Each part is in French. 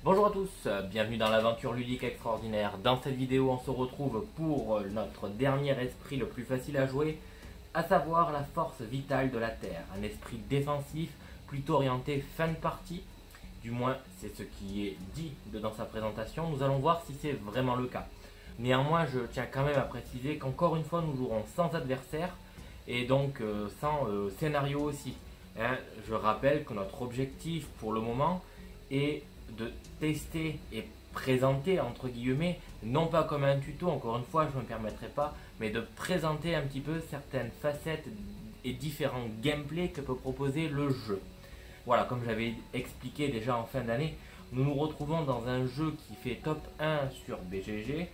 Bonjour à tous, bienvenue dans l'aventure ludique extraordinaire. Dans cette vidéo, on se retrouve pour notre dernier esprit le plus facile à jouer, à savoir la force vitale de la Terre. Un esprit défensif, plutôt orienté fin de partie. Du moins, c'est ce qui est dit dans sa présentation. Nous allons voir si c'est vraiment le cas. Néanmoins, je tiens quand même à préciser qu'encore une fois, nous jouerons sans adversaire et donc sans scénario aussi. Je rappelle que notre objectif pour le moment est de tester et présenter entre guillemets, non pas comme un tuto, encore une fois je ne me permettrai pas, mais de présenter un petit peu certaines facettes et différents gameplays que peut proposer le jeu. Voilà, comme j'avais expliqué déjà en fin d'année, nous nous retrouvons dans un jeu qui fait top 1 sur BGG,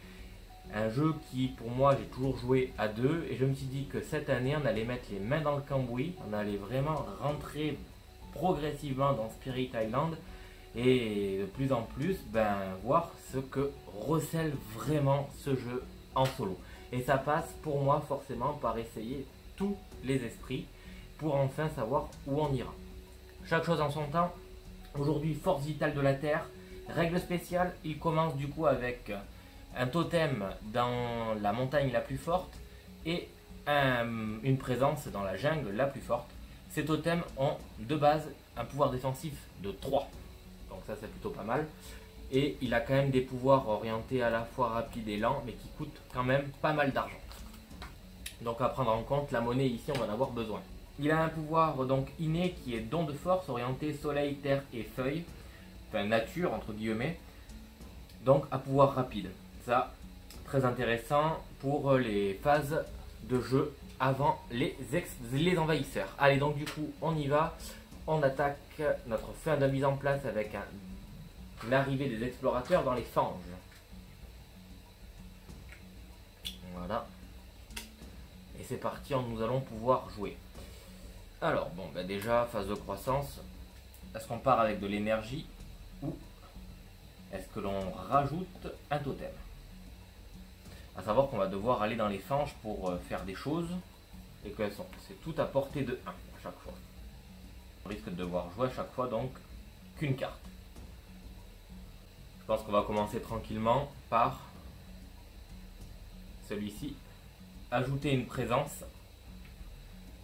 un jeu qui pour moi j'ai toujours joué à deux, et je me suis dit que cette année on allait mettre les mains dans le cambouis, on allait vraiment rentrer progressivement dans Spirit Island et de plus en plus voir ce que recèle vraiment ce jeu en solo. Et ça passe pour moi forcément par essayer tous les esprits pour enfin savoir où on ira. Chaque chose en son temps. Aujourd'hui, force vitale de la Terre, règle spéciale, il commence du coup avec un totem dans la montagne la plus forte et une présence dans la jungle la plus forte. Ces totems ont de base un pouvoir défensif de 3. Donc ça c'est plutôt pas mal. Et il a quand même des pouvoirs orientés à la fois rapides et lents, mais qui coûtent quand même pas mal d'argent. Donc à prendre en compte, la monnaie ici on va en avoir besoin. Il a un pouvoir donc inné qui est don de force, orienté soleil, terre et feuilles. Enfin nature entre guillemets. Donc à pouvoir rapide. Ça, très intéressant pour les phases de jeu avant les envahisseurs. Allez, donc du coup on y va. On attaque notre fin de mise en place avec l'arrivée des explorateurs dans les fanges. Voilà. Et c'est parti, nous allons pouvoir jouer. Alors, bon, déjà, phase de croissance. Est-ce qu'on part avec de l'énergie ou est-ce que l'on rajoute un totem? À savoir qu'on va devoir aller dans les fanges pour faire des choses. Et que c'est tout à portée de 1 à chaque fois. On risque de devoir jouer à chaque fois donc qu'une carte. Je pense qu'on va commencer tranquillement par celui-ci. Ajouter une présence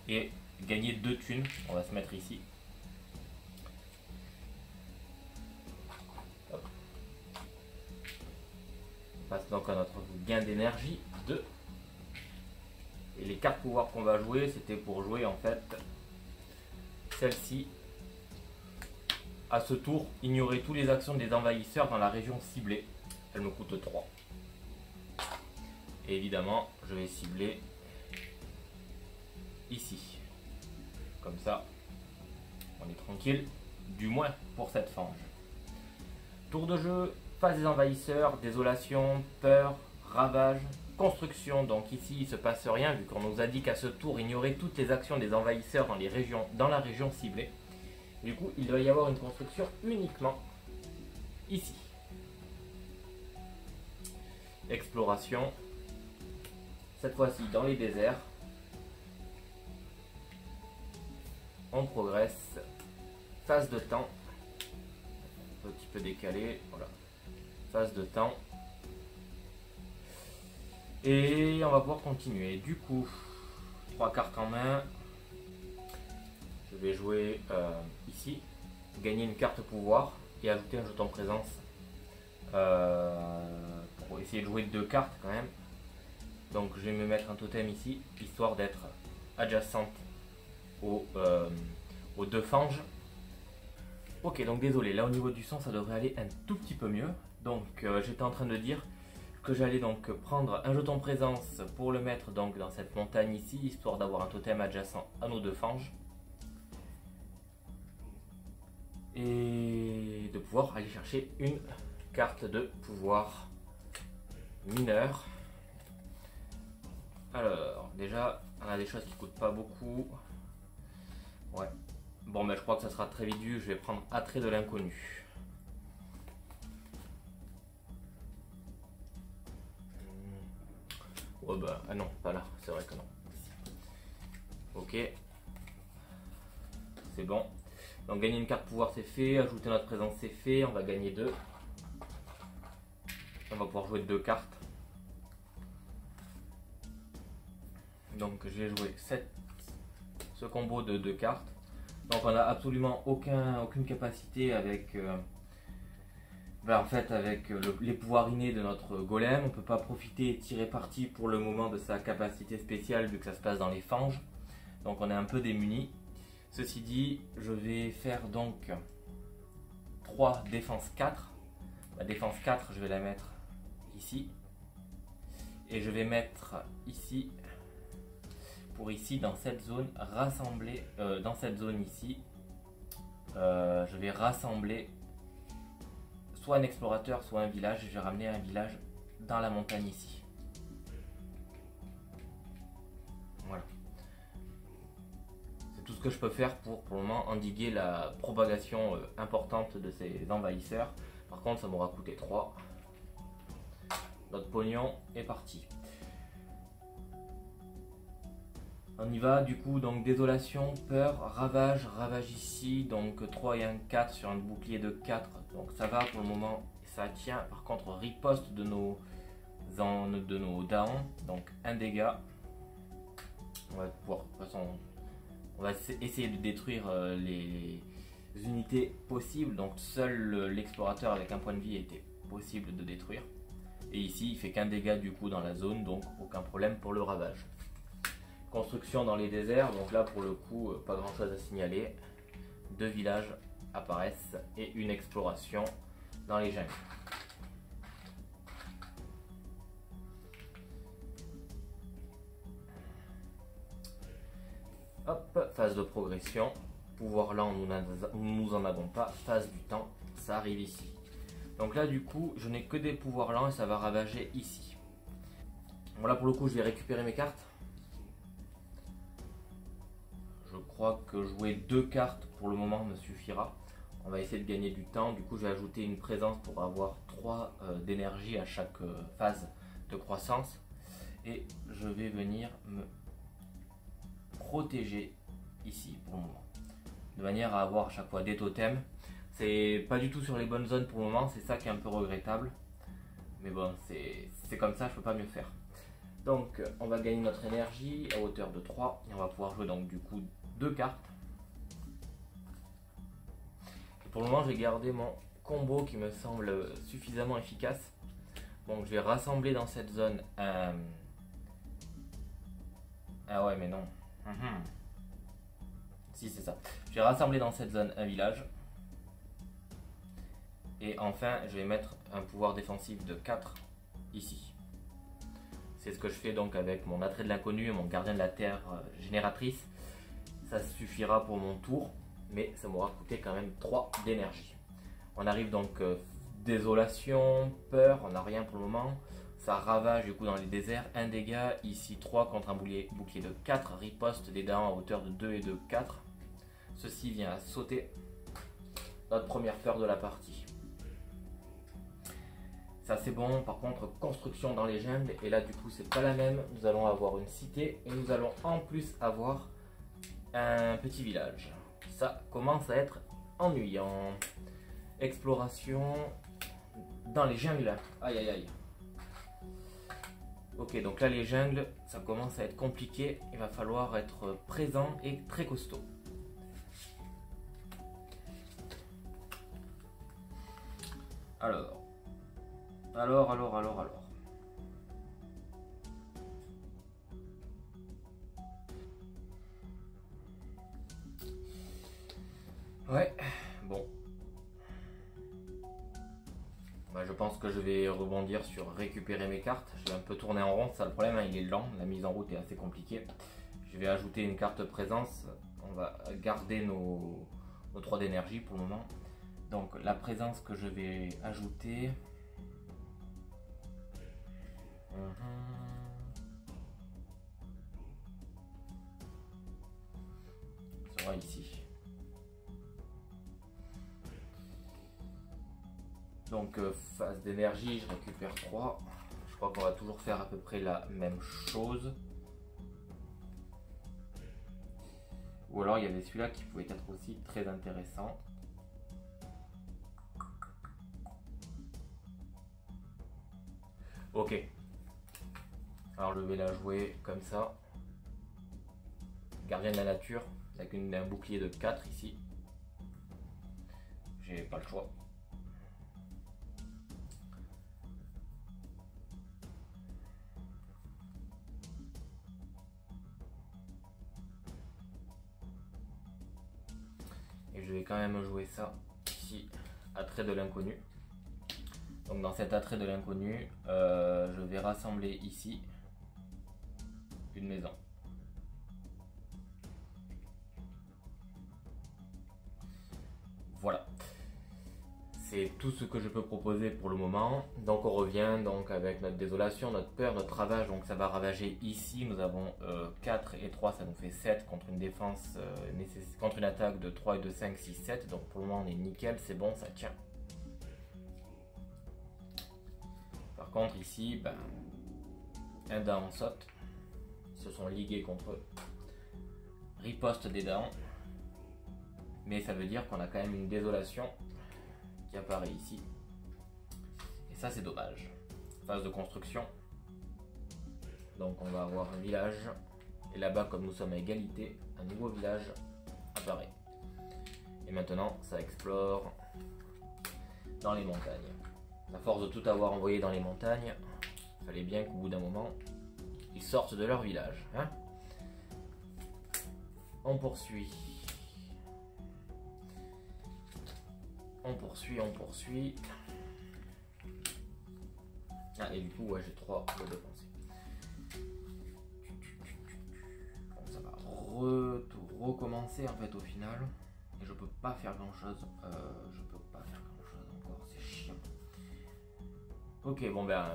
et gagner 2 thunes. On va se mettre ici. Hop. On passe donc à notre gain d'énergie 2. Et les cartes pouvoir qu'on va jouer, c'était pour jouer en fait celle-ci. À ce tour, ignorer toutes les actions des envahisseurs dans la région ciblée. Elle me coûte 3. Et évidemment, je vais cibler ici. Comme ça, on est tranquille, du moins pour cette fange. Tour de jeu, phase des envahisseurs, désolation, peur, ravage, construction. Donc ici, il ne se passe rien vu qu'on nous a dit qu'à ce tour, ignorer toutes les actions des envahisseurs dans la région ciblée. Du coup, il doit y avoir une construction uniquement ici. Exploration. Cette fois-ci dans les déserts. On progresse. Phase de temps. Un petit peu décalé. Voilà. Phase de temps. Et on va pouvoir continuer. Du coup, 3 cartes en main. Je vais jouer ici, gagner une carte pouvoir et ajouter un jeton présence pour essayer de jouer 2 cartes quand même. Donc je vais me mettre un totem ici, histoire d'être adjacente aux 2 fanges. Ok, donc désolé, là au niveau du son ça devrait aller un tout petit peu mieux. Donc j'étais en train de dire que j'allais donc prendre un jeton présence pour le mettre donc dans cette montagne ici, histoire d'avoir un totem adjacent à nos 2 fanges. Et de pouvoir aller chercher une carte de pouvoir mineur. Alors, déjà, on a des choses qui coûtent pas beaucoup. Ouais. Bon, je crois que ça sera très vite vu. Je vais prendre Attrait de l'inconnu. Ouais, ah non, pas là. C'est vrai que non. Ok. C'est bon. Donc gagner une carte pouvoir c'est fait, ajouter notre présence c'est fait, on va gagner 2. On va pouvoir jouer 2 cartes. Donc j'ai joué ce combo de 2 cartes. Donc on n'a absolument aucune capacité avec, en fait, avec les pouvoirs innés de notre golem. On ne peut pas profiter et tirer parti pour le moment de sa capacité spéciale vu que ça se passe dans les fanges. Donc on est un peu démuni. Ceci dit, je vais faire donc 3 défense 4. La défense 4, je vais la mettre ici. Et je vais mettre ici, pour ici, dans cette zone, rassembler, dans cette zone ici, je vais rassembler soit un explorateur, soit un village. Je vais ramener un village dans la montagne ici. Voilà. C'est tout ce que je peux faire pour le moment endiguer la propagation importante de ces envahisseurs. Par contre, ça m'aura coûté 3. Notre pognon est parti. On y va, du coup, donc désolation, peur, ravage, ravage ici, donc 3 et un 4 sur un bouclier de 4, donc ça va pour le moment, ça tient. Par contre, riposte de nos downs, donc un dégât. On va pouvoir, de toute façon, on va essayer de détruire les unités possibles, donc seul l'explorateur avec un point de vie était possible de détruire. Et ici, il fait qu'un dégât du coup dans la zone, donc aucun problème pour le ravage. Construction dans les déserts, donc là pour le coup, pas grand chose à signaler. 2 villages apparaissent et une exploration dans les jungles. Hop, phase de progression. Pouvoir lent, nous en avons pas. Phase du temps, ça arrive ici. Donc là du coup, je n'ai que des pouvoirs lents et ça va ravager ici. Bon là pour le coup, je vais récupérer mes cartes. Je crois que jouer 2 cartes pour le moment me suffira. On va essayer de gagner du temps. Du coup, je vais ajouter une présence pour avoir 3 d'énergie à chaque phase de croissance. Et je vais venir me protéger ici pour le moment. De manière à avoir à chaque fois des totems. C'est pas du tout sur les bonnes zones pour le moment. C'est ça qui est un peu regrettable. Mais bon, c'est comme ça, je peux pas mieux faire. Donc, on va gagner notre énergie à hauteur de 3. Et on va pouvoir jouer donc du coup 2 cartes. Et pour le moment, je vais garder mon combo qui me semble suffisamment efficace. Donc, je vais rassembler dans cette zone un... Ah ouais, mais non. Si, c'est ça. Je vais rassembler dans cette zone un village. Et enfin, je vais mettre un pouvoir défensif de 4 ici. C'est ce que je fais donc avec mon attrait de l'inconnu et mon gardien de la terre génératrice. Ça suffira pour mon tour, mais ça m'aura coûté quand même 3 d'énergie. On arrive donc désolation, peur, on n'a rien pour le moment. Ça ravage du coup dans les déserts, 1 dégât, ici 3 contre un bouclier de 4, riposte des dents à hauteur de 2 et de 4. Ceci vient à sauter notre première peur de la partie. Ça c'est bon, par contre construction dans les jungles, et là du coup c'est pas la même. Nous allons avoir une cité et nous allons en plus avoir un petit village. Ça commence à être ennuyant. Exploration dans les jungles. Aïe aïe aïe. Ok, donc là les jungles, ça commence à être compliqué. Il va falloir être présent et très costaud. Alors. Ouais, bon. Bah, je pense que je vais rebondir sur récupérer mes cartes. Je vais un peu tourner en rond, ça le problème, hein, il est lent, la mise en route est assez compliquée. Je vais ajouter une carte présence. On va garder nos 3 d'énergie pour le moment. Donc la présence que je vais ajouter... sera ici. Donc phase d'énergie, je récupère 3. Je crois qu'on va toujours faire à peu près la même chose. Ou alors il y avait celui-là qui pouvait être aussi très intéressant. Ok. Alors je vais la jouer comme ça. Gardien de la nature, avec un bouclier de 4 ici. J'ai pas le choix. Et je vais quand même jouer ça ici, attrait de l'inconnu. Donc dans cet attrait de l'inconnu, je vais rassembler ici une maison. Voilà. C'est tout ce que je peux proposer pour le moment. Donc on revient donc avec notre désolation, notre peur, notre ravage. Donc ça va ravager ici. Nous avons 4 et 3, ça nous fait 7 contre une défense, contre une attaque de 3 et de 5, 6, 7. Donc pour le moment on est nickel, c'est bon, ça tient. Par contre ici, ben, un down saute. Ils se sont ligués contre eux. Riposte des downs. Mais ça veut dire qu'on a quand même une désolation qui apparaît ici. Et ça c'est dommage. Phase de construction. Donc on va avoir un village. Et là-bas, comme nous sommes à égalité, un nouveau village apparaît. Et maintenant ça explore dans les montagnes. À force de tout avoir envoyé dans les montagnes, il fallait bien qu'au bout d'un moment, ils sortent de leur village. Hein? On poursuit. On poursuit, on poursuit. Ah, et du coup, ouais, j'ai 3 de dépenser. Bon, ça va tout recommencer en fait au final. Et je peux pas faire grand chose. Je peux pas faire grand chose encore, c'est chiant. Ok, bon ben,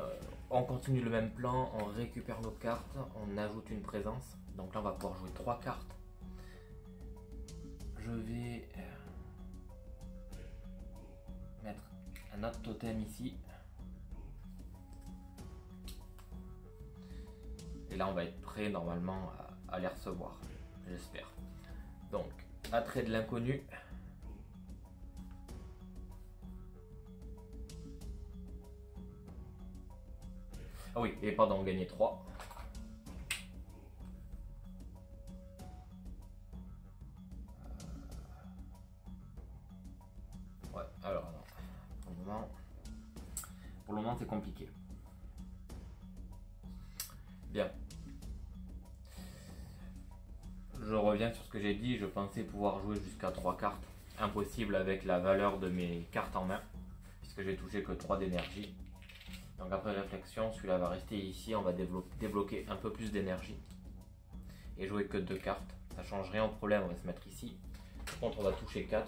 on continue le même plan, on récupère nos cartes, on ajoute une présence. Donc là, on va pouvoir jouer 3 cartes. Je vais mettre un autre totem ici. Et là, on va être prêt normalement à les recevoir, j'espère. Donc, attrait de l'inconnu. Ah oui, et pardon, on gagnait 3. Ouais, alors non. Pour le moment c'est compliqué. Bien. Je reviens sur ce que j'ai dit, je pensais pouvoir jouer jusqu'à 3 cartes. Impossible avec la valeur de mes cartes en main, puisque j'ai touché que 3 d'énergie. Donc après réflexion, celui-là va rester ici, on va débloquer un peu plus d'énergie. Et jouer que 2 cartes. Ça change rien au problème, on va se mettre ici. Par contre on va toucher 4.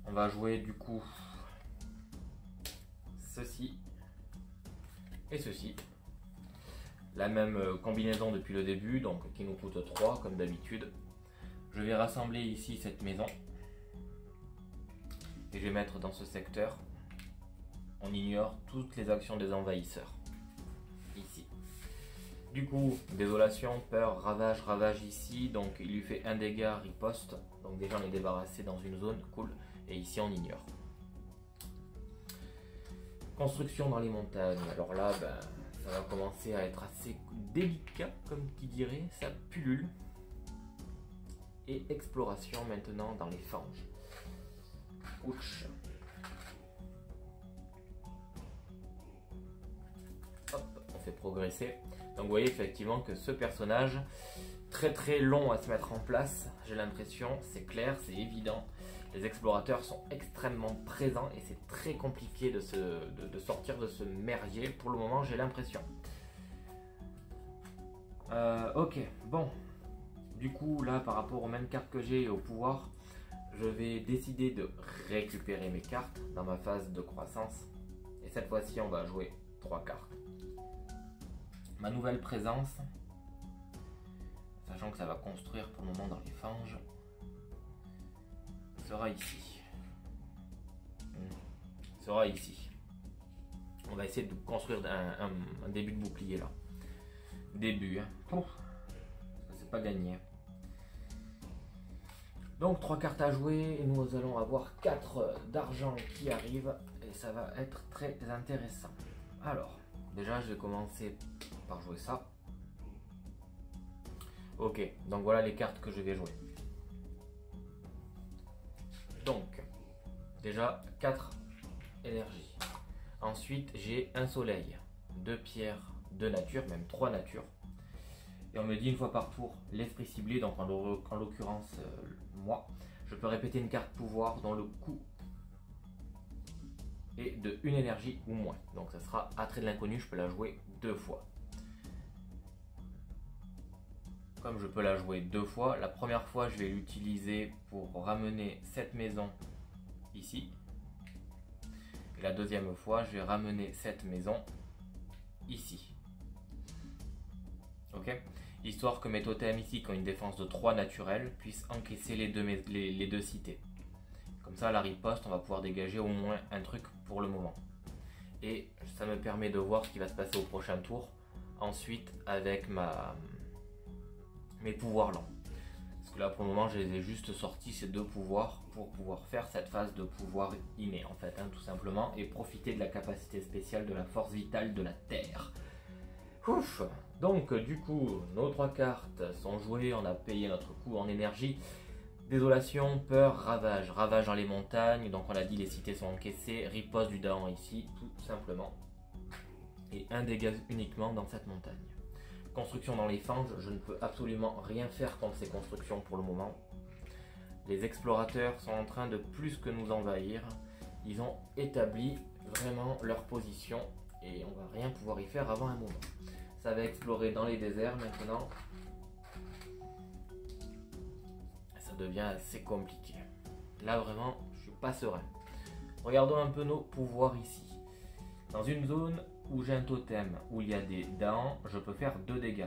On va jouer du coup ceci et ceci. La même combinaison depuis le début, donc qui nous coûte 3 comme d'habitude. Je vais rassembler ici cette maison. Et je vais mettre dans ce secteur. On ignore toutes les actions des envahisseurs. Ici. Du coup, désolation, peur, ravage, ravage ici. Donc il lui fait un dégât, riposte. Donc déjà on est débarrassé dans une zone, cool. Et ici on ignore. Construction dans les montagnes. Alors là, ben, ça va commencer à être assez délicat, comme qui dirait. Ça pullule. Et exploration maintenant dans les fanges. Ouch. Hop, on fait progresser. Donc vous voyez effectivement que ce personnage, très long à se mettre en place, j'ai l'impression, c'est clair, c'est évident. Les explorateurs sont extrêmement présents et c'est très compliqué de sortir de ce merdier. Pour le moment, j'ai l'impression. Ok, bon. Du coup, là, par rapport aux mêmes cartes que j'ai et au pouvoir, je vais décider de récupérer mes cartes dans ma phase de croissance. Et cette fois-ci, on va jouer 3 cartes. Ma nouvelle présence, sachant que ça va construire pour le moment dans les fanges, sera ici. Sera ici. On va essayer de construire un début de bouclier là. Début, hein. Parce que c'est pas gagné. Donc 3 cartes à jouer et nous allons avoir 4 d'argent qui arrivent et ça va être très intéressant. Alors, déjà je vais commencer par jouer ça. Ok, donc voilà les cartes que je vais jouer. Donc, déjà 4 énergies. Ensuite, j'ai un soleil, 2 pierres, 2 natures, même 3 natures. Et on me dit une fois par tour l'esprit ciblé, donc en l'occurrence moi, je peux répéter une carte pouvoir dont le coût est de 1 énergie ou moins. Donc ça sera attrait de l'inconnu, je peux la jouer 2 fois. Comme je peux la jouer 2 fois, la première fois je vais l'utiliser pour ramener cette maison ici. Et la deuxième fois je vais ramener cette maison ici. Ok, histoire que mes totems ici qui ont une défense de 3 naturels puissent encaisser les deux cités. Comme ça à la riposte on va pouvoir dégager au moins un truc pour le moment. Et ça me permet de voir ce qui va se passer au prochain tour. Ensuite avec mes pouvoirs lents. Parce que là pour le moment je les ai juste sortis ces 2 pouvoirs pour pouvoir faire cette phase de pouvoir inné en fait tout simplement. Et profiter de la capacité spéciale de la force vitale de la terre. Ouf. Donc du coup nos 3 cartes sont jouées, on a payé notre coût en énergie. Désolation, peur, ravage. Ravage dans les montagnes, donc on l'a dit les cités sont encaissées. Riposte du Dahan ici, tout simplement. Et un dégât uniquement dans cette montagne. Construction dans les fanges, je ne peux absolument rien faire contre ces constructions pour le moment. Les explorateurs sont en train de plus que nous envahir. Ils ont établi vraiment leur position et on va rien pouvoir y faire avant un moment. Ça va explorer dans les déserts maintenant. Ça devient assez compliqué. Là vraiment, je suis pas serein. Regardons un peu nos pouvoirs ici. Dans une zone où j'ai un totem, où il y a des dents, je peux faire 2 dégâts.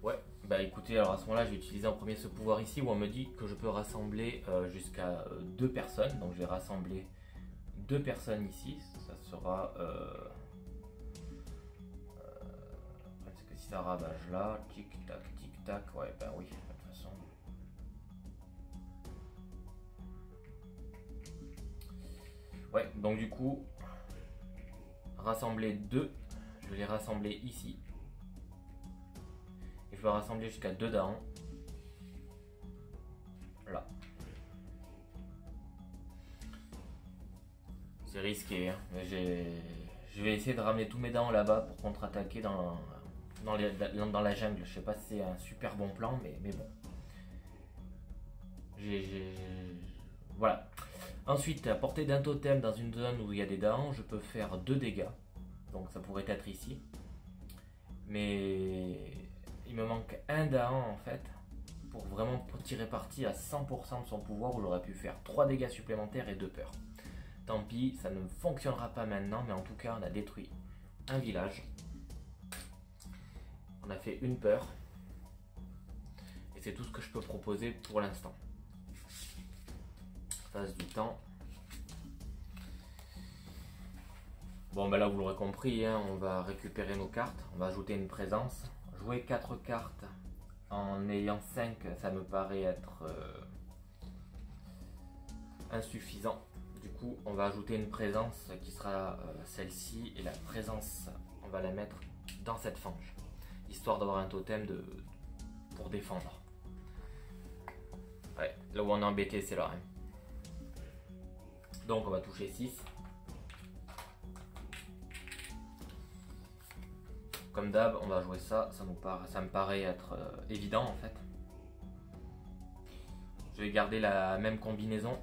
Ouais, bah écoutez, alors à ce moment-là, je vais utiliser en premier ce pouvoir ici où on me dit que je peux rassembler jusqu'à 2 personnes. Donc je vais rassembler 2 personnes ici. Ça sera... c'est que si ça ravage là, tic tac, ouais, bah oui, de toute façon. Ouais, donc du coup, rassembler 2, je vais les rassembler ici. Et je vais rassembler jusqu'à 2 dents. Là. C'est risqué, hein, mais je vais essayer de ramener tous mes dents là-bas pour contre-attaquer dans la jungle. Je sais pas si c'est un super bon plan, mais bon. Voilà. Ensuite, à portée d'un totem dans une zone où il y a des dents, je peux faire 2 dégâts. Donc ça pourrait être ici. Mais il me manque un Dahan en fait pour vraiment tirer parti à 100% de son pouvoir où j'aurais pu faire 3 dégâts supplémentaires et 2 peurs. Tant pis, ça ne fonctionnera pas maintenant, mais en tout cas on a détruit un village. On a fait une peur. Et c'est tout ce que je peux proposer pour l'instant. Phase du temps. Bon ben là vous l'aurez compris, hein, on va récupérer nos cartes, on va ajouter une présence. Jouer 4 cartes en ayant 5, ça me paraît être insuffisant. Du coup on va ajouter une présence qui sera celle-ci. Et la présence, on va la mettre dans cette fange. Histoire d'avoir un totem pour défendre. Ouais, là où on est embêté c'est là. Hein. Donc on va toucher 6. Comme d'hab, on va jouer ça, ça me paraît être évident en fait. Je vais garder la même combinaison.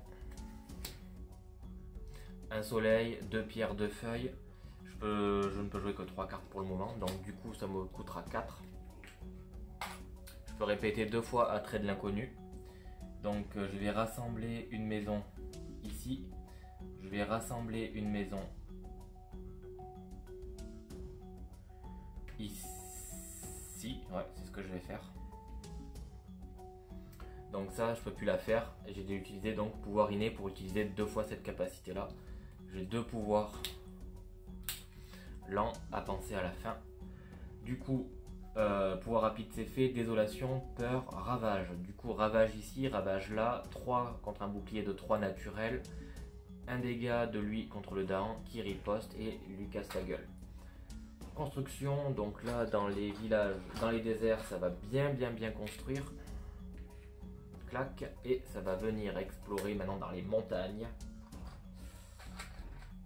Un soleil, 2 pierres, 2 feuilles. Je ne peux jouer que 3 cartes pour le moment, donc du coup ça me coûtera 4. Je peux répéter 2 fois attrait de l'inconnu. Donc je vais rassembler une maison ici. Je vais rassembler une maison ici, ouais, c'est ce que je vais faire. Donc ça, je peux plus la faire. J'ai dû utiliser donc pouvoir inné pour utiliser 2 fois cette capacité là. J'ai 2 pouvoirs lents à penser à la fin. Du coup, pouvoir rapide c'est fait, désolation, peur, ravage. Du coup, ravage ici, ravage là, 3 contre un bouclier de 3 naturel. un dégât de lui contre le Dahan qui riposte et lui casse la gueule. Construction, donc là dans les villages, dans les déserts, ça va bien construire. Clac, et ça va venir explorer maintenant dans les montagnes.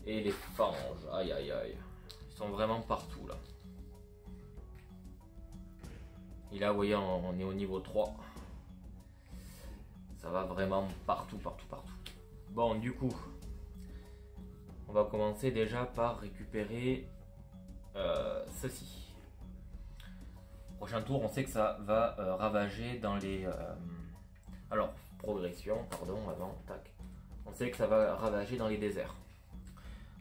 Et les fanges, aïe aïe aïe, ils sont vraiment partout là. Et là vous voyez on est au niveau 3. Ça va vraiment partout. Bon du coup, on va commencer déjà par récupérer ceci. Prochain tour, on sait que ça va ravager dans les... alors, progression, pardon, avant, tac. On sait que ça va ravager dans les déserts.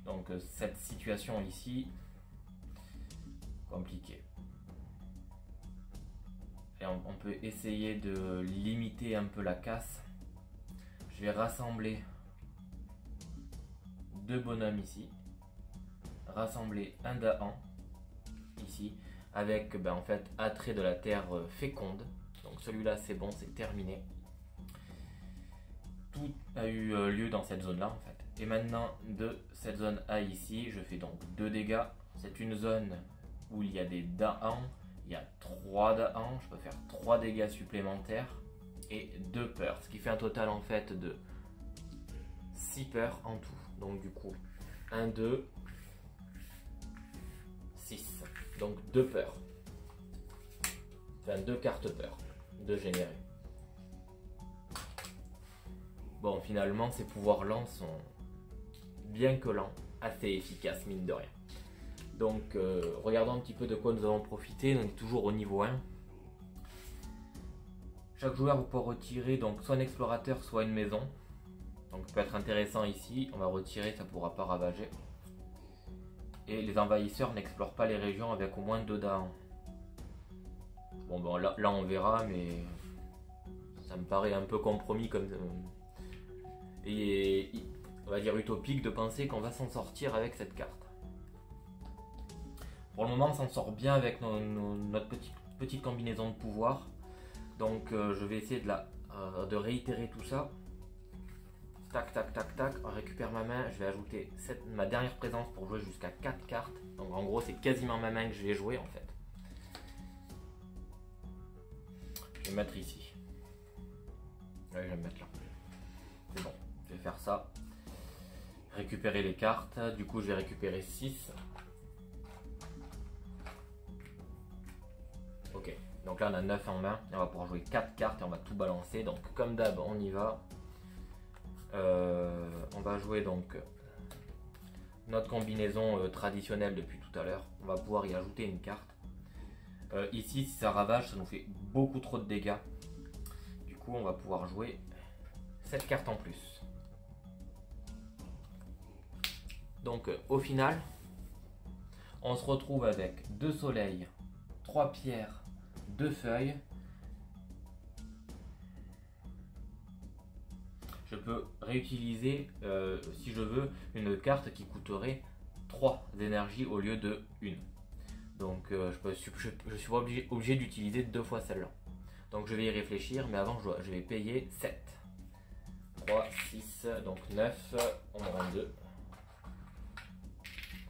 Donc cette situation ici, compliquée. Et on peut essayer de limiter un peu la casse. Je vais rassembler 2 bonhommes ici. Rassembler un Dahan ici. Avec en fait attrait de la terre féconde. Donc celui-là c'est bon, c'est terminé. Tout a eu lieu dans cette zone là en fait. Et maintenant de cette zone A ici, je fais donc 2 dégâts. C'est une zone où il y a des Dahans. Il y a 3 Dahans, je peux faire 3 dégâts supplémentaires et 2 peurs, ce qui fait un total en fait de 6 peurs en tout. Donc du coup, 1, 2, 6. Donc 2 peurs. Enfin 2 cartes peurs de générer. Bon, finalement, ces pouvoirs lents sont, bien que lents, assez efficaces, mine de rien. Donc, regardons un petit peu de quoi nous allons profiter. On est toujours au niveau 1. Chaque joueur va pouvoir retirer donc soit un explorateur, soit une maison. Donc, ça peut être intéressant ici. On va retirer, ça ne pourra pas ravager. Et les envahisseurs n'explorent pas les régions avec au moins 2 Dahans. Bon, là, on verra, mais ça me paraît un peu compromis comme... Et on va dire utopique de penser qu'on va s'en sortir avec cette carte. Pour le moment, on s'en sort bien avec notre petite combinaison de pouvoirs. Donc je vais essayer de réitérer tout ça. Tac, on récupère ma main. Je vais ajouter ma dernière présence pour jouer jusqu'à 4 cartes. Donc en gros, c'est quasiment ma main que je vais jouer en fait. Je vais mettre ici. Ouais, je vais me mettre là. C'est bon. Je vais faire ça. Récupérer les cartes. Du coup, je vais récupérer 6. Ok. Donc là, on a 9 en main. Et on va pouvoir jouer 4 cartes et on va tout balancer. Donc, comme d'hab, on y va. On va jouer donc notre combinaison traditionnelle depuis tout à l'heure. On va pouvoir y ajouter une carte. Ici, si ça ravage, ça nous fait beaucoup trop de dégâts. Du coup, on va pouvoir jouer cette carte en plus. Donc au final, on se retrouve avec 2 soleils, 3 pierres, 2 feuilles. Je peux réutiliser, si je veux, une carte qui coûterait 3 énergies au lieu de 1. Donc je suis pas obligé d'utiliser 2 fois celle-là. Donc je vais y réfléchir, mais avant je vais payer 7. 3, 6, donc 9, on me rend 2.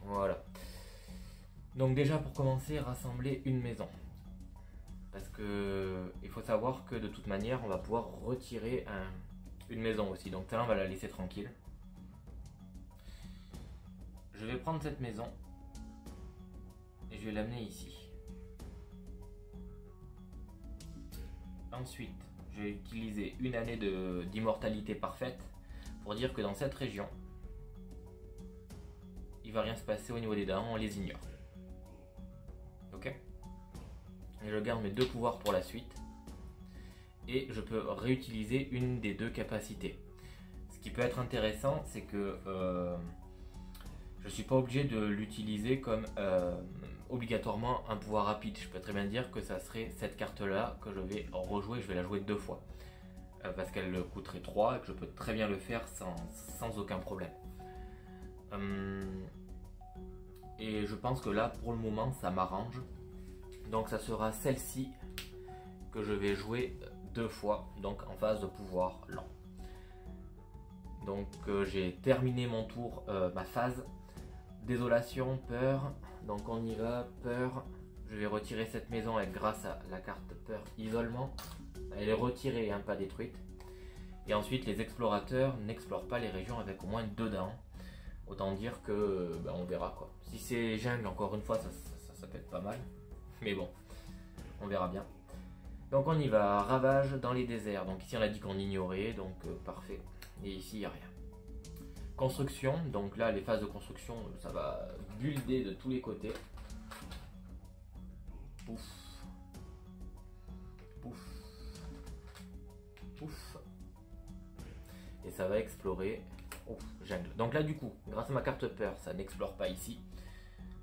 Voilà. Donc déjà pour commencer, rassembler une maison. Parce que il faut savoir que de toute manière, on va pouvoir retirer une maison aussi. Donc là, on va la laisser tranquille. Je vais prendre cette maison et je vais l'amener ici. Ensuite, je vais utiliser une année d'immortalité parfaite pour dire que dans cette région, il va rien se passer au niveau des Dahans, on les ignore. Ok. Et je garde mes 2 pouvoirs pour la suite. Et je peux réutiliser une des 2 capacités. Ce qui peut être intéressant, c'est que je ne suis pas obligé de l'utiliser comme obligatoirement un pouvoir rapide. Je peux très bien dire que ça serait cette carte-là que je vais rejouer. Je vais la jouer 2 fois. Parce qu'elle coûterait 3 et que je peux très bien le faire sans aucun problème. Et je pense que là, pour le moment, ça m'arrange. Donc ça sera celle-ci que je vais jouer 2 fois, donc en phase de pouvoir lent. Donc j'ai terminé mon tour, ma phase. Désolation, peur. Donc on y va, peur. Je vais retirer cette maison grâce à la carte peur isolement. Elle est retirée, hein, pas détruite. Et ensuite les explorateurs n'explorent pas les régions avec au moins 2 dents. Autant dire que on verra quoi. Si c'est jungle, encore une fois, ça peut être pas mal. Mais bon, on verra bien. Donc on y va, ravage dans les déserts. Donc ici on a dit qu'on ignorait, donc parfait. Et ici il n'y a rien. Construction, donc là les phases de construction, ça va builder de tous les côtés. Pouf. Pouf. Pouf. Et ça va explorer. Ouf, jungle. Donc là du coup, grâce à ma carte peur, ça n'explore pas ici.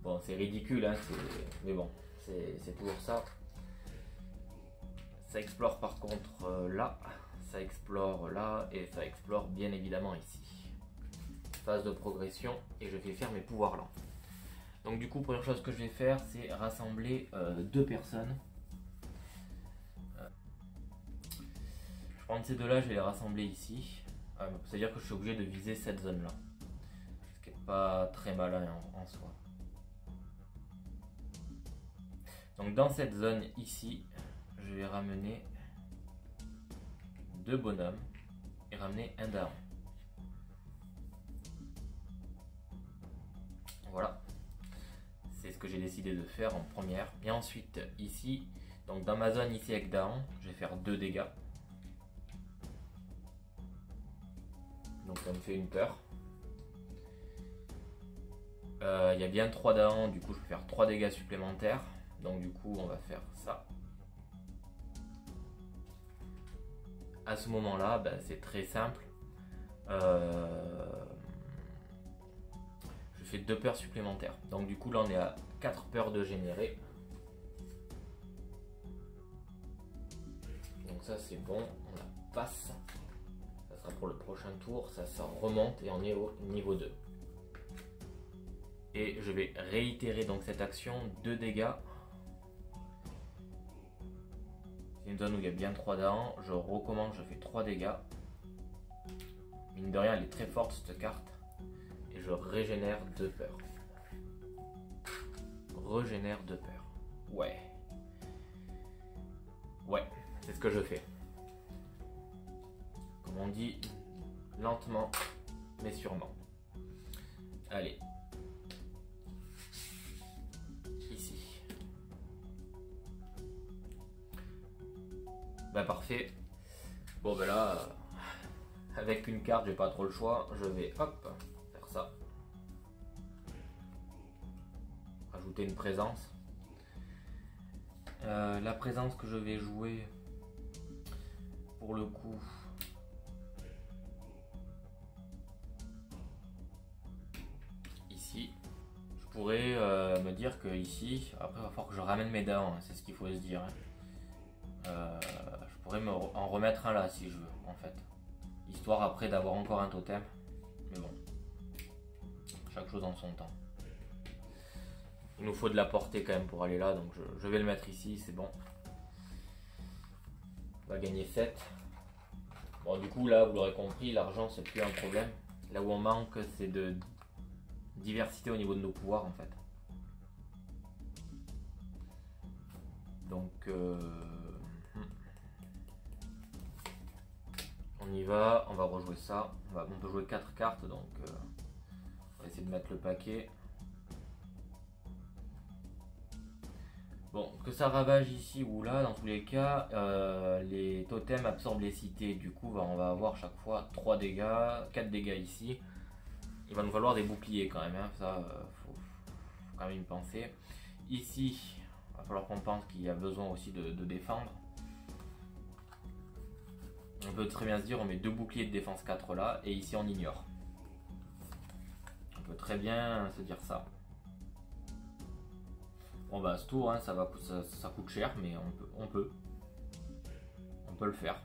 Bon, c'est ridicule, hein, mais bon, c'est toujours ça. Ça explore par contre là, ça explore là, et ça explore bien évidemment ici. Phase de progression, et je vais faire mes pouvoirs lents. Donc du coup, première chose que je vais faire, c'est rassembler 2 personnes. Je vais prendre ces 2 là, je vais les rassembler ici. C'est-à-dire que je suis obligé de viser cette zone là. Ce qui n'est pas très malin en soi. Donc dans cette zone ici, je vais ramener 2 bonhommes et ramener un daron. Voilà. C'est ce que j'ai décidé de faire en première. Et ensuite ici, donc dans ma zone ici avec daron, je vais faire 2 dégâts. Donc ça me fait une peur. Il y a bien 3 darons, du coup je peux faire 3 dégâts supplémentaires. Donc du coup on va faire ça. À ce moment là, c'est très simple. Je fais 2 peurs supplémentaires. Donc du coup là on est à 4 peurs de générer. Donc ça c'est bon, on la passe. Ça sera pour le prochain tour, ça remonte et on est au niveau 2. Et je vais réitérer donc cette action, 2 dégâts. C'est une zone où il y a bien 3 dents, je recommence, je fais 3 dégâts. Mine de rien, elle est très forte cette carte. Et je régénère 2 peurs. Régénère 2 peurs. Ouais. Ouais, c'est ce que je fais. Comme on dit, lentement, mais sûrement. Allez. Ici. Parfait. Bon là, avec une carte, j'ai pas trop le choix. Je vais hop, faire ça. Ajouter une présence. La présence que je vais jouer, pour le coup, ici, je pourrais me dire que ici, après il va falloir que je ramène mes dents, hein, c'est ce qu'il faut se dire. Hein. Je pourrais en remettre un là si je veux, en fait. Histoire après d'avoir encore un totem. Mais bon, chaque chose en son temps. Il nous faut de la portée quand même pour aller là, donc je vais le mettre ici, c'est bon. On va gagner 7. Bon du coup là, vous l'aurez compris, l'argent c'est plus un problème. Là où on manque, c'est de diversité au niveau de nos pouvoirs en fait. Donc on y va, on va rejouer ça. On peut jouer 4 cartes, donc on va essayer de mettre le paquet. Bon, que ça ravage ici ou là, dans tous les cas, les totems absorbent les cités. Du coup, on va avoir chaque fois 3 dégâts, 4 dégâts ici. Il va nous falloir des boucliers quand même, hein. Ça, faut quand même y penser. Ici, il va falloir qu'on pense qu'il y a besoin aussi de défendre. On peut très bien se dire, on met 2 boucliers de défense 4 là, et ici on ignore. On peut très bien se dire ça. Bon ce tour, hein, ça coûte cher, mais on peut le faire.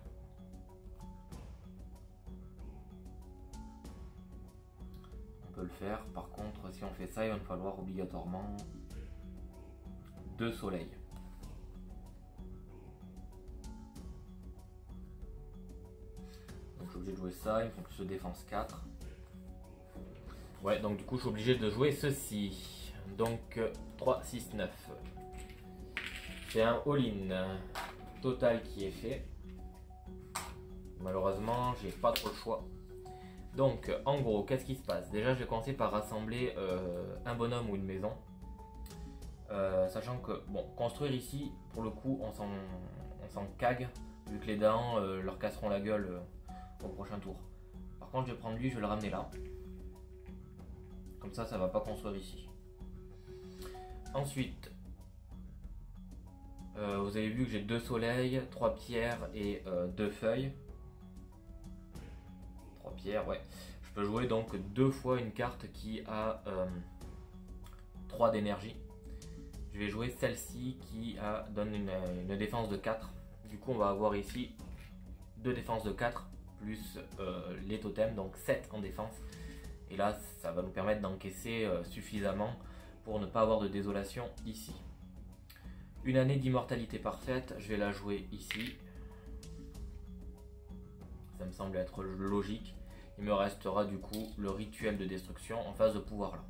On peut le faire. Par contre, si on fait ça, il va nous falloir obligatoirement 2 soleils. Donc je suis obligé de jouer ça, il me faut plus de défense 4. Ouais, donc du coup je suis obligé de jouer ceci. Donc 3, 6, 9. C'est un all-in total qui est fait. Malheureusement, j'ai pas trop le choix. Donc en gros, qu'est-ce qui se passe? Déjà, je vais commencer par rassembler un bonhomme ou une maison. Sachant que, bon, construire ici, pour le coup, on s'en cague, vu que les dents leur casseront la gueule au prochain tour. Par contre, je vais prendre lui, je vais le ramener là. Comme ça va pas construire ici. Ensuite, vous avez vu que j'ai 2 soleils, 3 pierres et 2 feuilles. 3 pierres, ouais. Je peux jouer donc 2 fois une carte qui a 3 d'énergie. Je vais jouer celle-ci qui donne une défense de 4. Du coup, on va avoir ici 2 défenses de 4 plus les totems, donc 7 en défense. Et là, ça va nous permettre d'encaisser suffisamment pour ne pas avoir de désolation ici. Une année d'immortalité parfaite, je vais la jouer ici. Ça me semble être logique. Il me restera du coup le rituel de destruction en phase de pouvoir là.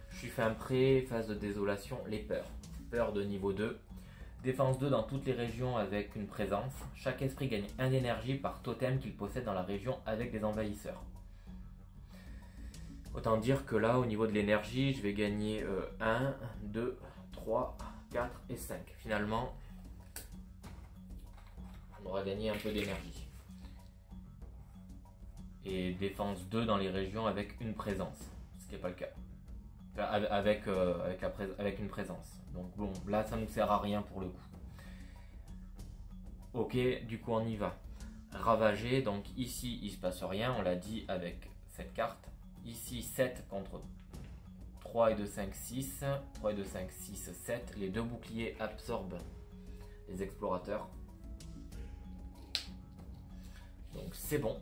Je suis fin prêt, phase de désolation, les peurs. Peur de niveau 2. Défense 2 dans toutes les régions avec une présence. Chaque esprit gagne 1 d'énergie par totem qu'il possède dans la région avec des envahisseurs. Autant dire que là, au niveau de l'énergie, je vais gagner 1, 2, 3, 4 et 5. Finalement, on aura gagné un peu d'énergie. Et défense 2 dans les régions avec une présence, ce qui n'est pas le cas. Enfin, avec une présence. Donc bon, là, ça ne nous sert à rien pour le coup. Ok, du coup, on y va. Ravager, donc ici, il ne se passe rien, on l'a dit avec cette carte. Ici 7 contre 3 et 2, 5, 6. 3 et 2, 5, 6, 7. Les 2 boucliers absorbent les explorateurs. Donc c'est bon.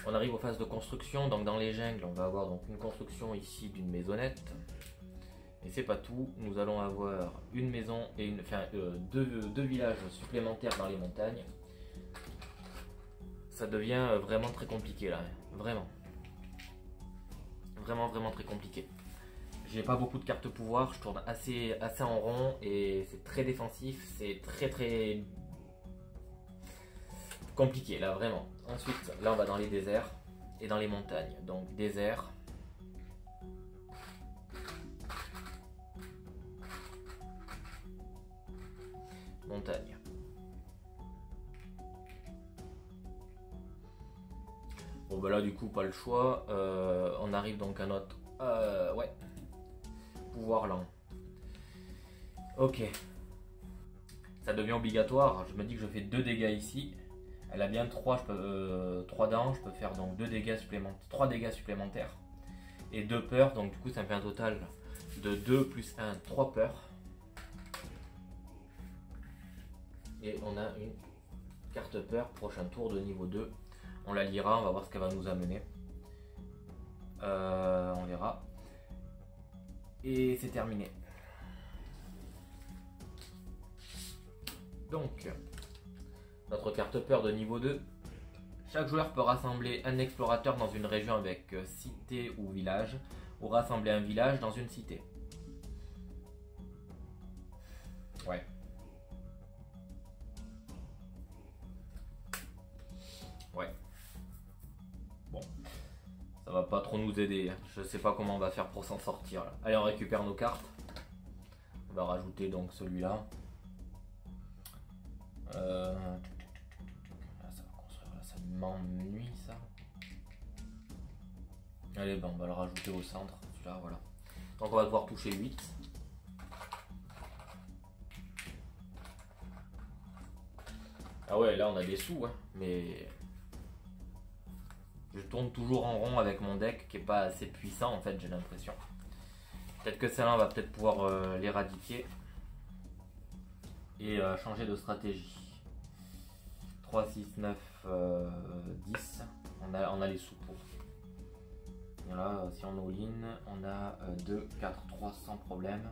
On arrive aux phases de construction. Donc dans les jungles, on va avoir donc une construction ici d'une maisonnette. Et c'est pas tout. Nous allons avoir une maison et deux villages supplémentaires dans les montagnes. Ça devient vraiment très compliqué là, vraiment. Vraiment très compliqué. J'ai pas beaucoup de cartes pouvoir, je tourne assez en rond et c'est très défensif, c'est très compliqué là, vraiment. Ensuite, là on va dans les déserts et dans les montagnes. Donc désert. Montagne. Bon bah là du coup pas le choix, on arrive donc à notre pouvoir lent. Ok, ça devient obligatoire, je me dis que je fais 2 dégâts ici, elle a bien 3 dents, je peux faire donc 2 dégâts supplémentaires, 3 dégâts supplémentaires et 2 peurs, donc du coup ça me fait un total de 2 plus 1, 3 peurs. Et on a une carte peur, prochain tour de niveau 2. On la lira, on va voir ce qu'elle va nous amener. On verra. Et c'est terminé. Donc, notre carte peur de niveau 2. Chaque joueur peut rassembler un explorateur dans une région avec cité ou village, ou rassembler un village dans une cité. Ouais. Ouais. Bon, ça va pas trop nous aider. Je sais pas comment on va faire pour s'en sortir là. Allez, on récupère nos cartes. On va rajouter donc celui-là. Là, ça va construire. Là, ça m'ennuie ça. Allez, ben, on va le rajouter au centre. Celui-là, voilà. Donc on va devoir toucher 8. Ah ouais, là on a des sous, hein, mais je tourne toujours en rond avec mon deck qui est pas assez puissant en fait, j'ai l'impression. Peut-être que celle-là on va peut-être pouvoir l'éradiquer et changer de stratégie. 3, 6, 9, 10. On a les sous pour. Voilà, si on all-in, on a 2, 4, 3 sans problème.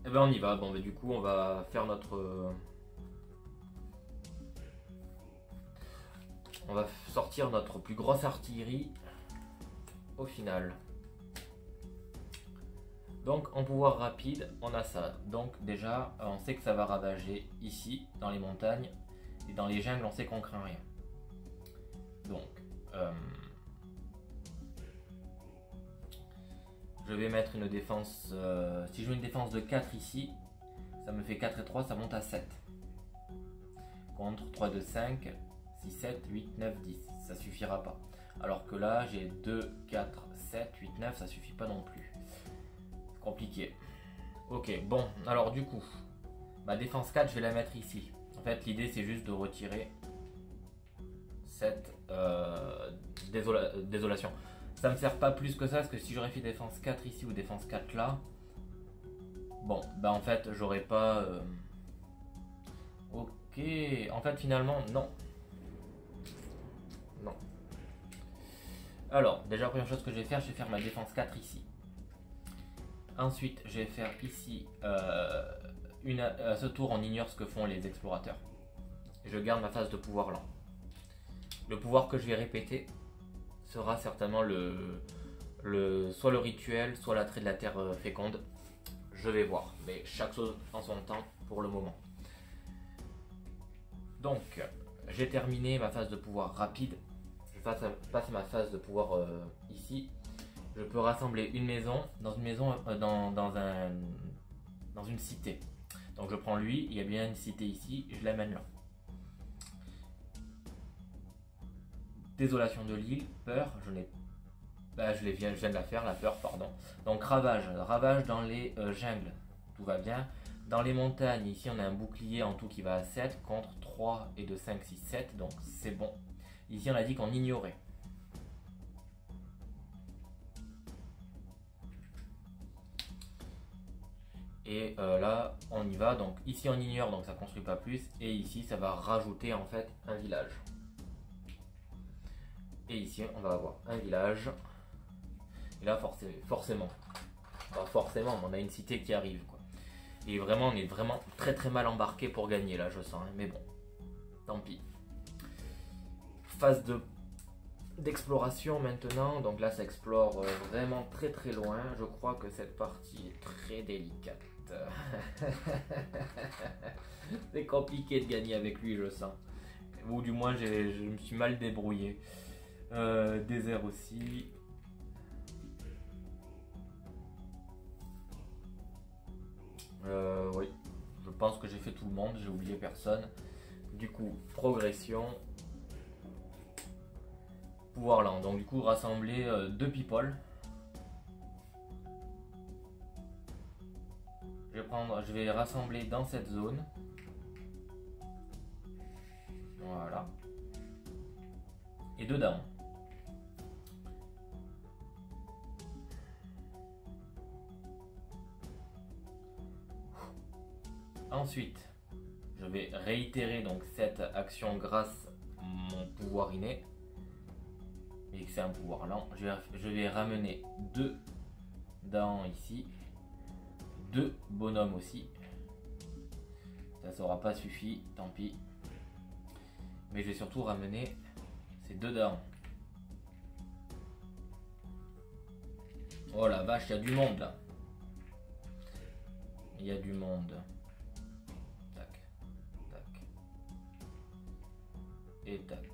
Et ben on y va. Bon, mais du coup on va faire notre On va sortir notre plus grosse artillerie au final. Donc en pouvoir rapide, on a ça. Donc déjà, on sait que ça va ravager ici, dans les montagnes. Et dans les jungles, on sait qu'on craint rien. Donc, je vais mettre une défense... si je mets une défense de 4 ici, ça me fait 4 et 3, ça monte à 7. Contre 3 de 5, 6, 7, 8, 9, 10. Ça suffira pas. Alors que là, j'ai 2, 4, 7, 8, 9, ça suffit pas non plus. C'est compliqué. Ok, bon, alors du coup, ma défense 4, je vais la mettre ici. En fait, l'idée, c'est juste de retirer cette désolation. Ça me sert pas plus que ça, parce que si j'aurais fait défense 4 ici ou défense 4 là, bon, bah en fait, j'aurais pas... Ok, en fait, finalement, non. Non. Alors, déjà, la première chose que je vais faire ma défense 4 ici. Ensuite, je vais faire ici ce tour, on ignore ce que font les explorateurs. Je garde ma phase de pouvoir lent. Le pouvoir que je vais répéter sera certainement soit le rituel, soit l'attrait de la terre féconde. Je vais voir, mais chaque chose en son temps pour le moment. Donc, j'ai terminé ma phase de pouvoir rapide. Je passe à ma phase de pouvoir ici. Je peux rassembler une maison dans une maison dans une cité. Donc je prends lui, il y a bien une cité ici, je l'amène là. Désolation de l'île, peur, je viens de la faire, la peur, pardon. Donc ravage dans les jungles, tout va bien. Dans les montagnes, ici on a un bouclier en tout qui va à 7 contre 3 et de 5, 6, 7, donc c'est bon. Ici on a dit qu'on ignorait. Et là on y va, donc ici on ignore, donc ça construit pas plus. Et ici ça va rajouter en fait un village. Et ici on va avoir un village. Et là forcément, pas forcément, mais on a une cité qui arrive quoi. Et vraiment on est vraiment très très mal embarqué pour gagner là je sens, hein. Mais bon, tant pis. Phase d'exploration maintenant, donc là ça explore vraiment très très loin. Je crois que cette partie est très délicate. C'est compliqué de gagner avec lui je sens. Ou du moins je me suis mal débrouillé. Désert aussi. Oui, je pense que j'ai fait tout le monde, j'ai oublié personne. Du coup, progression. Pouvoir lent. Donc du coup, rassembler 2 people. Je vais rassembler dans cette zone. Voilà. Et dedans. Ensuite, je vais réitérer donc cette action grâce à mon pouvoir inné. Et que c'est un pouvoir lent. Je vais ramener 2 dans ici. 2 bonhommes aussi. Ça n'aura pas suffi, tant pis. Mais je vais surtout ramener ces 2 dents. Oh la vache, il y a du monde là. Il y a du monde. Tac, tac. Et tac.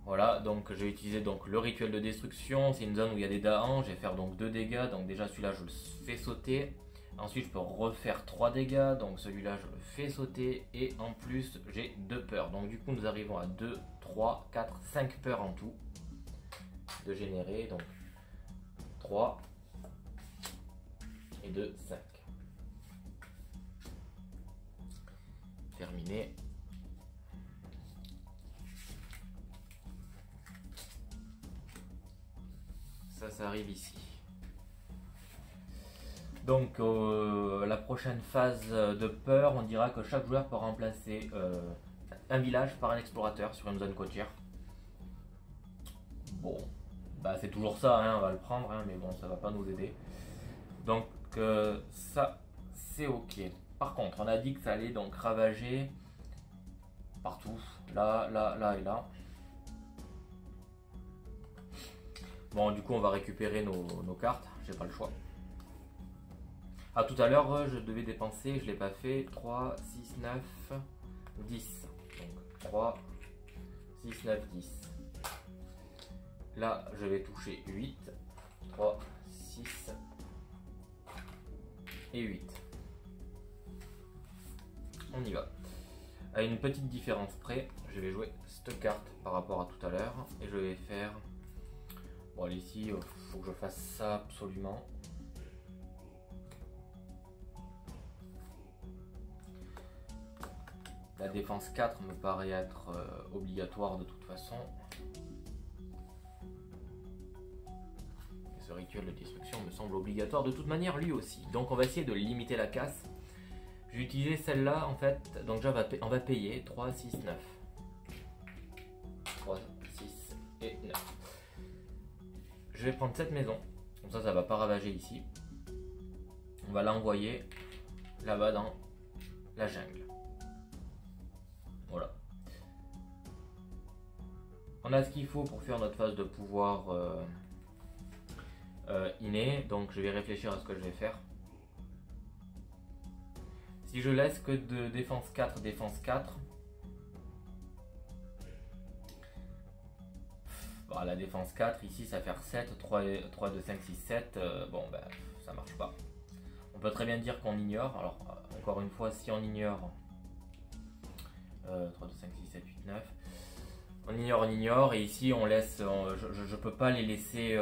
Voilà, donc je vais utiliser donc le rituel de destruction. C'est une zone où il y a des Daans. Je vais faire donc 2 dégâts. Donc déjà celui-là je le fais sauter. Ensuite je peux refaire 3 dégâts. Donc celui-là je le fais sauter. Et en plus j'ai 2 peurs. Donc du coup nous arrivons à 2, 3, 4, 5 peurs en tout. De générer. Donc 3 et 2, 5. Terminé. Ça arrive ici. Donc la prochaine phase de peur, on dira que chaque joueur peut remplacer un village par un explorateur sur une zone côtière. Bon, bah c'est toujours ça, hein, on va le prendre, hein, mais bon, ça va pas nous aider. Donc ça, c'est ok. Par contre, on a dit que ça allait donc ravager partout, là, là, là et là. Bon, du coup, on va récupérer nos cartes, j'ai pas le choix. Ah, tout à l'heure, je devais dépenser, je l'ai pas fait, 3, 6, 9, 10. Donc 3, 6, 9, 10. Là, je vais toucher 8, 3, 6 et 8. On y va. À une petite différence près, je vais jouer cette carte par rapport à tout à l'heure et je vais faire... Bon, allez, ici, il faut que je fasse ça absolument. La défense 4 me paraît être obligatoire de toute façon. Et ce rituel de destruction me semble obligatoire de toute manière lui aussi. Donc on va essayer de limiter la casse. Je vais utiliser celle-là en fait. Donc déjà on va payer 3, 6, 9. 3, 6 et 9. Je vais prendre cette maison. Comme ça, ça va pas ravager ici. On va l'envoyer là-bas dans la jungle. Voilà. On a ce qu'il faut pour faire notre phase de pouvoir inné. Donc je vais réfléchir à ce que je vais faire. Si je laisse que de défense 4, défense 4. Bon, la défense 4, ici ça fait 7, 3, 2, 5, 6, 7. Bon, ben, ça marche pas. On peut très bien dire qu'on ignore. Alors, encore une fois, si on ignore... 3, 2, 5, 6, 7, 8, 9. On ignore, et ici on laisse, je peux pas les laisser,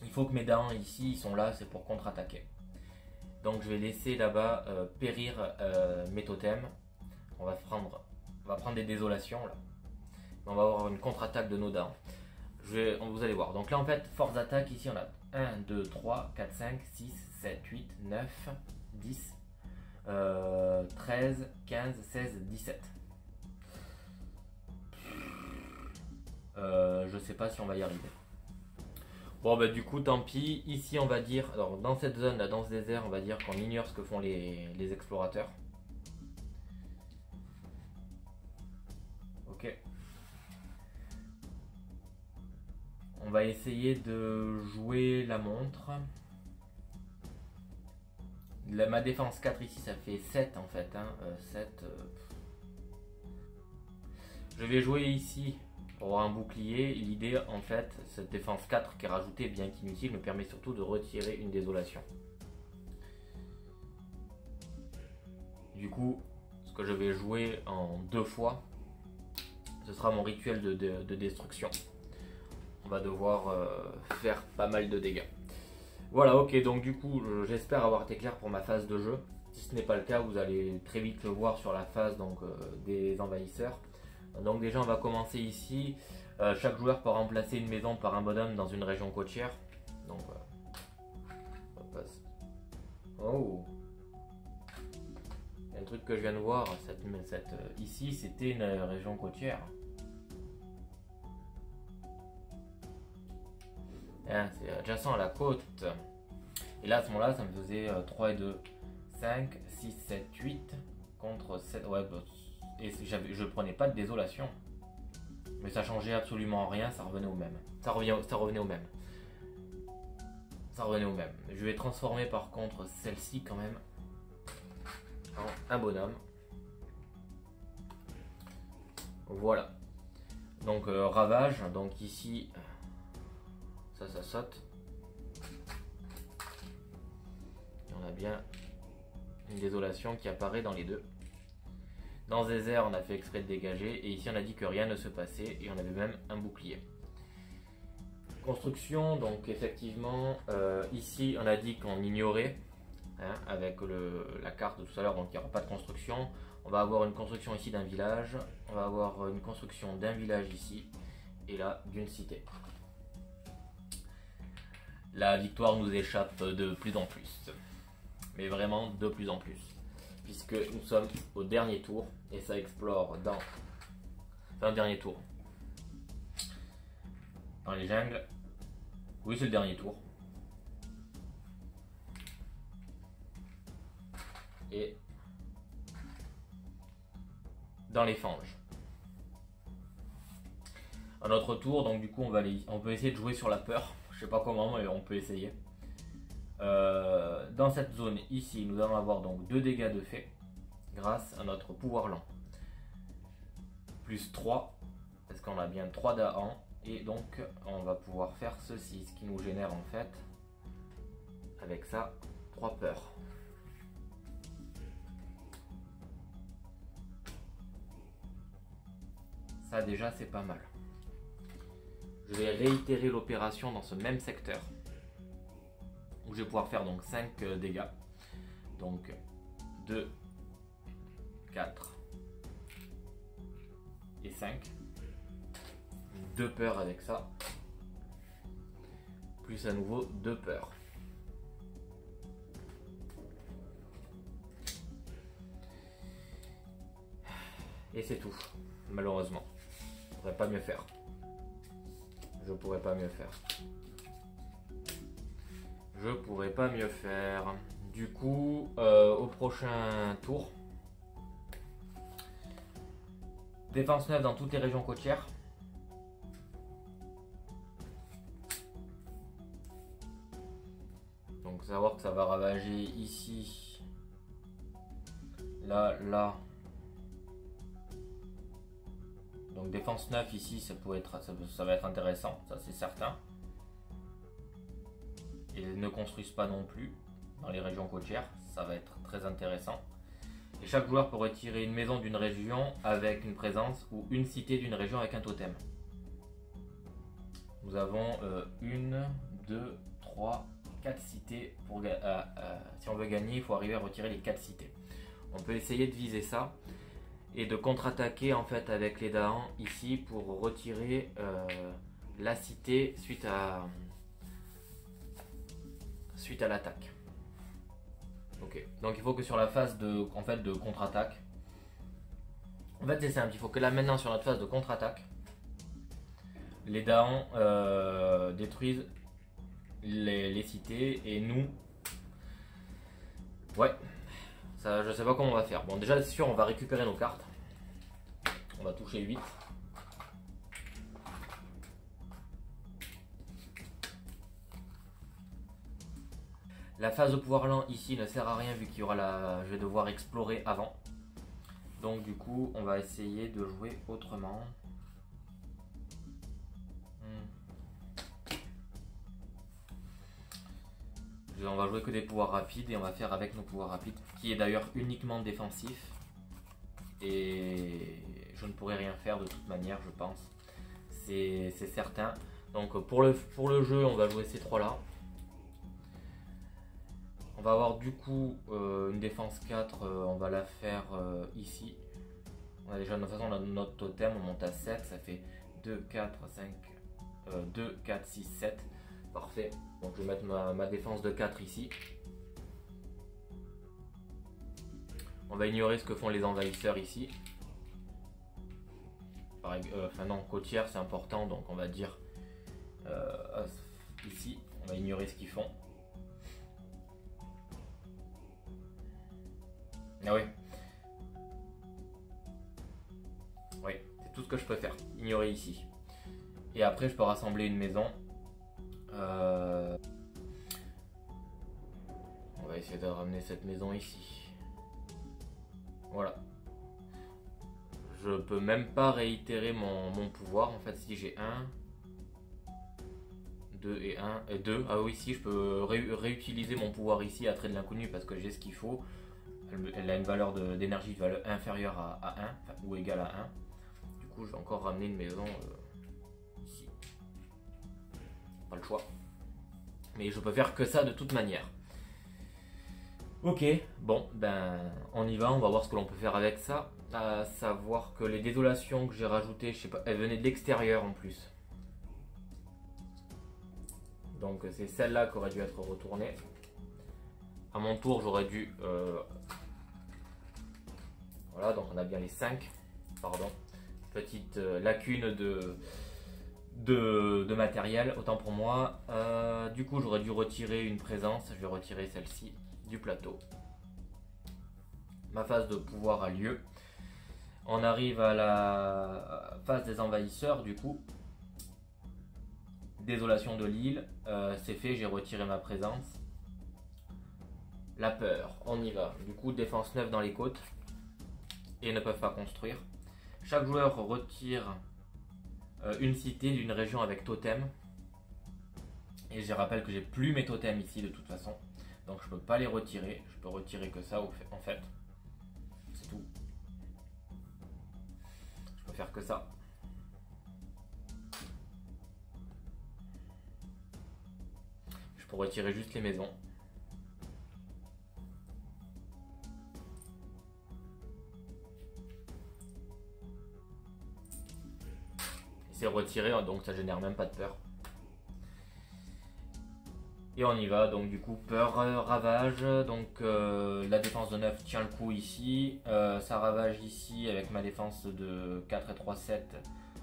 il faut que mes dents ici, ils sont là, c'est pour contre-attaquer. Donc je vais laisser là-bas périr mes totems. On va prendre des désolations là. On va avoir une contre-attaque de nos dents. Vous allez voir. Donc là en fait, force d'attaque, ici on a 1, 2, 3, 4, 5, 6, 7, 8, 9, 10. 13, 15, 16, 17. Je sais pas si on va y arriver. Bon bah du coup tant pis. Ici on va dire, alors dans cette zone là, dans ce désert, on va dire qu'on ignore ce que font les explorateurs. Ok. On va essayer de jouer la montre. Ma défense 4 ici ça fait 7 en fait, hein. 7. Je vais jouer ici pour avoir un bouclier. L'idée en fait, cette défense 4 qui est rajoutée bien qu'inutile me permet surtout de retirer une désolation. Du coup, ce que je vais jouer en 2 fois, ce sera mon rituel de destruction. On va devoir faire pas mal de dégâts. Voilà, ok, donc du coup, j'espère avoir été clair pour ma phase de jeu. Si ce n'est pas le cas, vous allez très vite le voir sur la phase donc, des envahisseurs. Donc déjà, on va commencer ici. Chaque joueur peut remplacer une maison par un bonhomme dans une région côtière. Donc, on passe. Oh! Il y a un truc que je viens de voir, ici, c'était une région côtière. Hein, c'est adjacent à la côte. Et là à ce moment là ça me faisait 3 et 2 5, 6, 7, 8 contre 7. Ouais, bah, et je prenais pas de désolation. Mais ça changeait absolument rien, ça revenait au même. Ça revenait au même. Ça revenait au même. Je vais transformer par contre celle-ci quand même en un bonhomme. Voilà. Donc ravage, donc ici... Ça saute. Et on a bien une désolation qui apparaît dans les deux. Dans ce désert, on a fait exprès de dégager. Et ici, on a dit que rien ne se passait. Et on avait même un bouclier. Construction, donc effectivement, ici, on a dit qu'on ignorait. Hein, avec la carte de tout à l'heure, donc il n'y aura pas de construction. On va avoir une construction ici d'un village. On va avoir une construction d'un village ici. Et là, d'une cité. La victoire nous échappe de plus en plus. Mais vraiment de plus en plus. Puisque nous sommes au dernier tour. Et ça explore dans... Enfin, dernier tour. Dans les jungles. Oui, c'est le dernier tour. Et... dans les fanges. À notre tour, donc du coup on peut essayer de jouer sur la peur. Je sais pas comment, mais on peut essayer. Dans cette zone ici, nous allons avoir donc 2 dégâts de fait grâce à notre pouvoir lent. Plus 3, parce qu'on a bien 3 d'Aan. Et donc on va pouvoir faire ceci, ce qui nous génère en fait, avec ça, 3 peurs. Ça déjà c'est pas mal. Je vais réitérer l'opération dans ce même secteur, où je vais pouvoir faire donc 5 dégâts. Donc 2, 4 et 5. 2 peurs avec ça. Plus à nouveau 2 peurs. Et c'est tout, malheureusement. Je pourrais pas mieux faire. Je pourrais pas mieux faire. Je pourrais pas mieux faire. Du coup, au prochain tour, défense 9 dans toutes les régions côtières. Donc savoir que ça va ravager ici, là, là. Donc défense 9 ici, ça va être intéressant, ça c'est certain. Ils ne construisent pas non plus dans les régions côtières, ça va être très intéressant. Et chaque joueur peut retirer une maison d'une région avec une présence ou une cité d'une région avec un totem. Nous avons 1, 2, 3, 4 cités. Si on veut gagner, il faut arriver à retirer les 4 cités. On peut essayer de viser ça et de contre-attaquer en fait avec les Daan ici pour retirer la cité suite à l'attaque. Ok, donc il faut que sur la phase de contre-attaque, en fait c'est simple, il faut que là maintenant sur notre phase de contre-attaque, les Daan détruisent les cités et nous, ouais, ça je sais pas comment on va faire. Bon déjà c'est sûr on va récupérer nos cartes, on va toucher 8. La phase de pouvoir lent ici ne sert à rien vu qu'il y aura je vais devoir explorer avant. Donc du coup on va essayer de jouer autrement. On va jouer que des pouvoirs rapides et on va faire avec nos pouvoirs rapides, qui est d'ailleurs uniquement défensif. Et je ne pourrai rien faire de toute manière, je pense. C'est certain. Donc pour le jeu, on va jouer ces 3 là. On va avoir du coup une défense 4, on va la faire ici. On a déjà de toute façon notre totem, on monte à 7, ça fait 2, 4, 5, 2, 4, 6, 7. Parfait, donc je vais mettre ma défense de 4 ici. On va ignorer ce que font les envahisseurs ici. Enfin non, côtière c'est important, donc on va dire ici, on va ignorer ce qu'ils font. Ah oui. Oui, c'est tout ce que je peux faire. Ignorer ici. Et après, je peux rassembler une maison. On va essayer de ramener cette maison ici. Voilà. Je peux même pas réitérer mon pouvoir. En fait, si j'ai 1, 2 et 1 et 2. Ah oui, si je peux réutiliser mon pouvoir ici à trait de l'inconnu parce que j'ai ce qu'il faut. Elle a une valeur d'énergie inférieure à 1, enfin, ou égale à 1. Du coup, je vais encore ramener une maison ici. Pas le choix. Mais je peux faire que ça de toute manière. Ok, bon, ben on y va, on va voir ce que l'on peut faire avec ça. À savoir que les désolations que j'ai rajoutées, je sais pas, elles venaient de l'extérieur en plus. Donc c'est celle-là qui aurait dû être retournée. À mon tour, j'aurais dû... Voilà, donc on a bien les 5. Pardon. Petite lacune de matériel, autant pour moi. Du coup, j'aurais dû retirer une présence. Je vais retirer celle-ci du plateau. Ma phase de pouvoir a lieu. On arrive à la phase des envahisseurs du coup. Désolation de l'île, c'est fait, j'ai retiré ma présence. La peur, on y va. Du coup, défense 9 dans les côtes. Et ne peuvent pas construire. Chaque joueur retire une cité d'une région avec totem. Et je rappelle que j'ai plus mes totems ici de toute façon. Donc je peux pas les retirer. Je peux retirer que ça en fait. C'est tout. Je peux faire que ça. Je peux retirer juste les maisons. C'est retiré, donc ça génère même pas de peur. Et on y va, donc du coup peur, ravage, donc la défense de 9 tient le coup ici, ça ravage ici avec ma défense de 4 et 3, 7,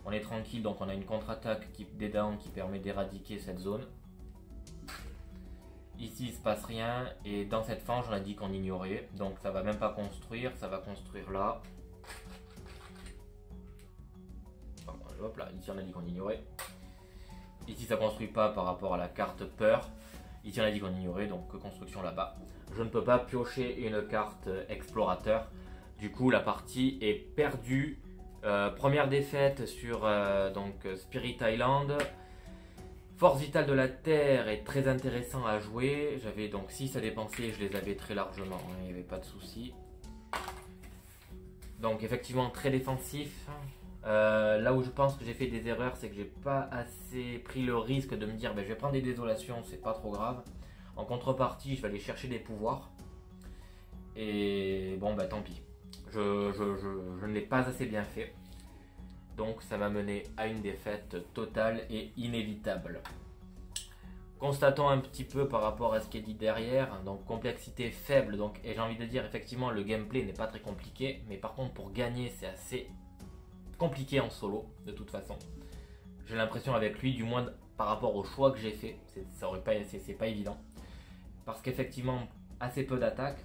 on est tranquille, donc on a une contre-attaque des dents qui permet d'éradiquer cette zone. Ici il se passe rien, et dans cette fange on a dit qu'on ignorait, donc ça va même pas construire, ça va construire là. Hop là, ici on a dit qu'on ignorait. Ici ça construit pas par rapport à la carte peur. Ici on a dit qu'on ignorait, donc construction là-bas. Je ne peux pas piocher une carte explorateur. Du coup la partie est perdue. Première défaite sur donc Spirit Island. Force vitale de la terre est très intéressant à jouer. J'avais donc 6 à dépenser, je les avais très largement, hein, il n'y avait pas de souci. Donc effectivement très défensif. Là où je pense que j'ai fait des erreurs, c'est que j'ai pas assez pris le risque de me dire je vais prendre des désolations, c'est pas trop grave. En contrepartie, je vais aller chercher des pouvoirs. Et bon, tant pis. Je ne l'ai pas assez bien fait. Donc ça m'a mené à une défaite totale et inévitable. Constatons un petit peu par rapport à ce qui est dit derrière. Donc complexité faible. Donc, et j'ai envie de dire, effectivement, le gameplay n'est pas très compliqué. Mais par contre, pour gagner, c'est assez compliqué en solo de toute façon. J'ai l'impression avec lui, du moins par rapport au choix que j'ai fait, c'est pas évident. Parce qu'effectivement, assez peu d'attaques,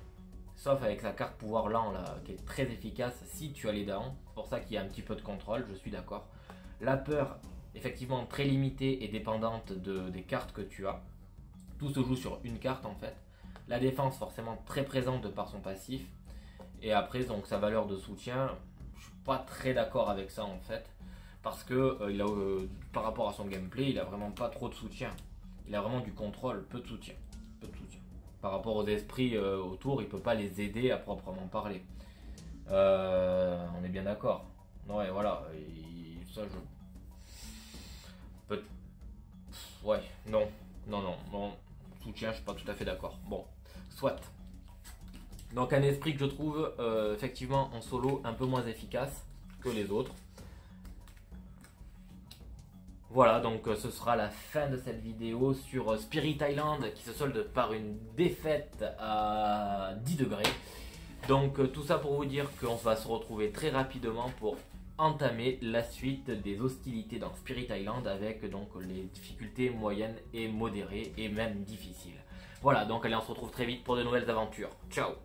sauf avec sa carte pouvoir lent là, qui est très efficace si tu as les dents. C'est pour ça qu'il y a un petit peu de contrôle, je suis d'accord. La peur, effectivement très limitée et dépendante des cartes que tu as. Tout se joue sur une carte en fait. La défense forcément très présente de par son passif. Et après donc sa valeur de soutien, je suis pas très d'accord avec ça en fait, parce que par rapport à son gameplay, il a vraiment pas trop de soutien. Il a vraiment du contrôle, peu de soutien. Par rapport aux esprits autour, il peut pas les aider à proprement parler. On est bien d'accord. Ouais, voilà. Ça, ouais, non. Bon, soutien, je suis pas tout à fait d'accord. Bon, soit. Donc un esprit que je trouve effectivement en solo un peu moins efficace que les autres. Voilà, donc ce sera la fin de cette vidéo sur Spirit Island qui se solde par une défaite à 10 degrés. Donc tout ça pour vous dire qu'on va se retrouver très rapidement pour entamer la suite des hostilités dans Spirit Island avec donc les difficultés moyennes et modérées et même difficiles. Voilà, donc allez, on se retrouve très vite pour de nouvelles aventures. Ciao!